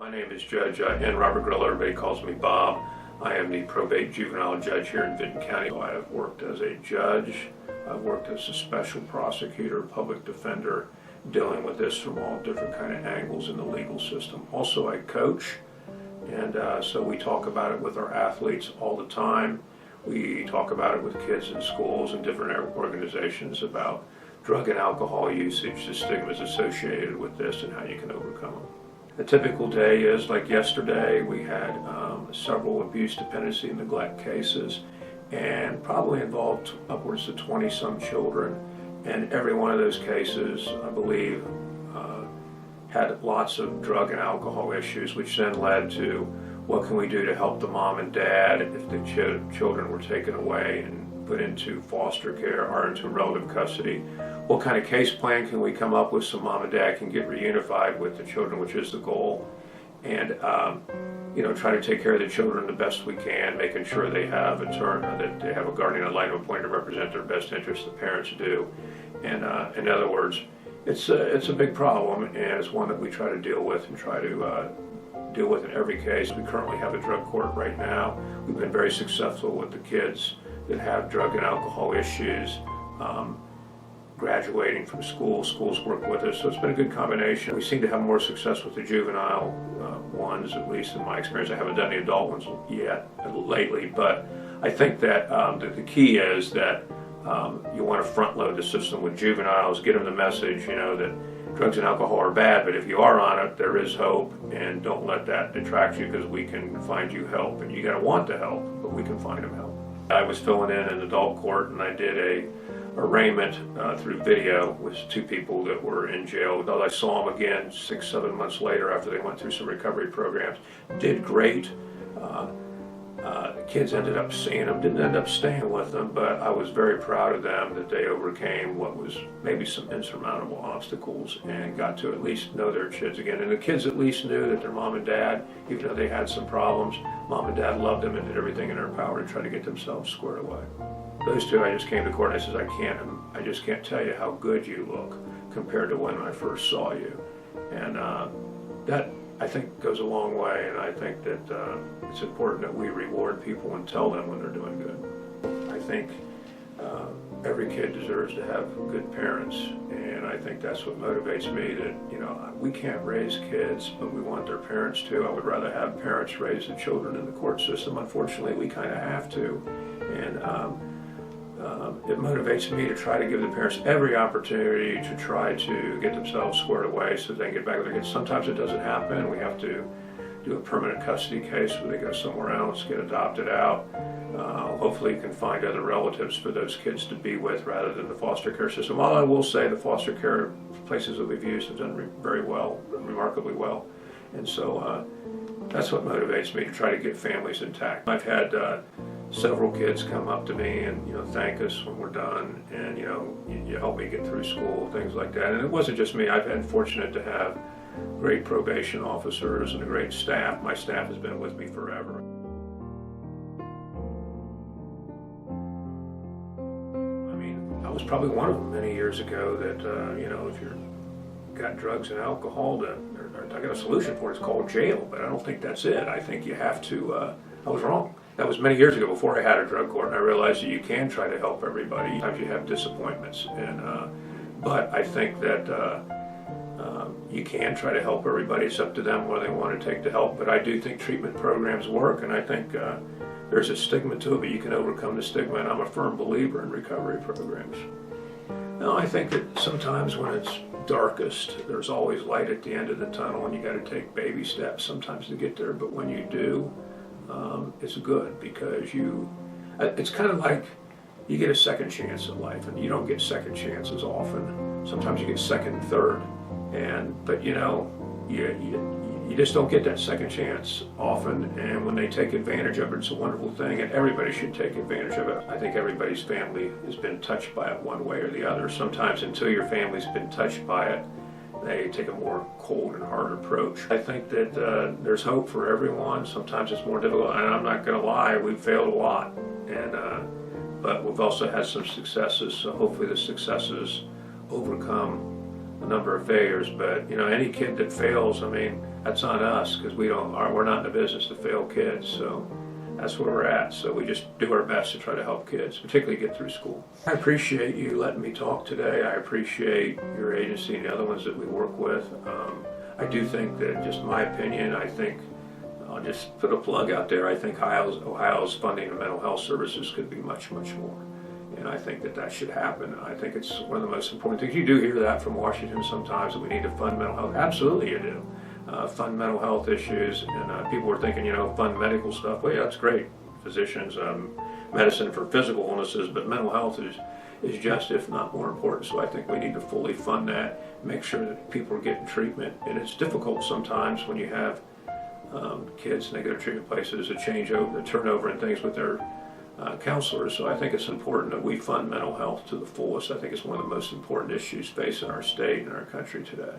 My name is Judge N. Robert Grill. Everybody calls me Bob. I am the probate juvenile judge here in Vinton County. I have worked as a judge. I've worked as a special prosecutor, public defender, dealing with this from all different kind of angles in the legal system. Also, I coach, and so we talk about it with our athletes all the time. We talk about it with kids in schools and different organizations about drug and alcohol usage, the stigmas associated with this, and how you can overcome them. A typical day is like yesterday. We had several abuse, dependency, and neglect cases, and probably involved upwards of 20-some children. And every one of those cases, I believe, had lots of drug and alcohol issues, which then led to what can we do to help the mom and dad if the children were taken away and put into foster care or into relative custody. What kind of case plan can we come up with so mom and dad can get reunified with the children, which is the goal, and try to take care of the children the best we can, making sure they have that they have a guardian ad litem appointed to represent their best interests. The parents do, and in other words, it's a big problem, and it's one that we try to deal with and try to deal with in every case. We currently have a drug court right now. We've been very successful with the kids that have drug and alcohol issues, graduating from school. Schools work with us, so it's been a good combination. We seem to have more success with the juvenile ones, at least in my experience. I haven't done the adult ones yet lately, but I think that the key is that you want to front load the system with juveniles, get them the message, that drugs and alcohol are bad, but if you are on it, there is hope, and don't let that detract you, because we can find you help, and you got to want to help, but we can find them help. I was filling in an adult court, and I did a arraignment through video with two people that were in jail. I saw them again 6-7 months later after they went through some recovery programs. Did great. Kids ended up seeing them, didn't end up staying with them, but I was very proud of them that they overcame what was maybe some insurmountable obstacles and got to at least know their kids again. And the kids at least knew that their mom and dad, even though they had some problems, mom and dad loved them and did everything in their power to try to get themselves squared away. Those two, I just came to court and I said, I just can't tell you how good you look compared to when I first saw you. And that, I think, goes a long way, and I think that it's important that we reward people and tell them when they're doing good. I think every kid deserves to have good parents, and I think that's what motivates me, that we can't raise kids, but we want their parents to. I would rather have parents raise the children in the court system. Unfortunately, we kind of have to, and it motivates me to try to give the parents every opportunity to try to get themselves squared away so they can get back with their kids. Sometimes it doesn't happen. We have to do a permanent custody case where they go somewhere else, get adopted out. Hopefully you can find other relatives for those kids to be with rather than the foster care system. Although I will say the foster care places that we've used have done very well, remarkably well. And so that's what motivates me to try to get families intact. I've had several kids come up to me and thank us when we're done, and you helped me get through school, things like that. And it wasn't just me. I've been fortunate to have great probation officers and a great staff. My staff has been with me forever. I mean, I was probably one of them many years ago that if you're got drugs and alcohol, I got a solution for it. It's called jail, but I don't think that's it. I think you have to. I was wrong. That was many years ago, before I had a drug court, and I realized that you can try to help everybody. Sometimes you have disappointments, but I think that you can try to help everybody. It's up to them whether they want to take the help. But I do think treatment programs work, and I think there's a stigma to it, but you can overcome the stigma, and I'm a firm believer in recovery programs. No, I think that sometimes when it's darkest, there's always light at the end of the tunnel, and you got to take baby steps sometimes to get there. But when you do, it's good, because it's kind of like you get a second chance at life, and you don't get second chances often. Sometimes you get second, third, but you just don't get that second chance often. And when they take advantage of it, it's a wonderful thing, and everybody should take advantage of it. I think everybody's family has been touched by it one way or the other. Sometimes until your family's been touched by it, they take a more cold and hard approach. I think that there's hope for everyone. Sometimes it's more difficult, and I'm not going to lie, we've failed a lot, but we've also had some successes, so hopefully the successes overcome a number of failures. But any kid that fails, that's on us, because we're not in the business to fail kids. So that's where we're at. So we just do our best to try to help kids, particularly get through school. I appreciate you letting me talk today. I appreciate your agency and the other ones that we work with. I do think that, just my opinion, I think, I'll just put a plug out there, I think Ohio's funding of mental health services could be much, much more. And I think that should happen. I think it's one of the most important things. You do hear that from Washington sometimes, that we need to fund mental health. Absolutely you do. Fund mental health issues, and people are thinking, fund medical stuff. Well, yeah, that's great. Physicians, medicine for physical illnesses, but mental health is just, if not more important. So I think we need to fully fund that, make sure that people are getting treatment. And it's difficult sometimes when you have kids and they go to treatment places, a turnover and things with their counselors. So I think it's important that we fund mental health to the fullest. I think it's one of the most important issues facing our state and our country today.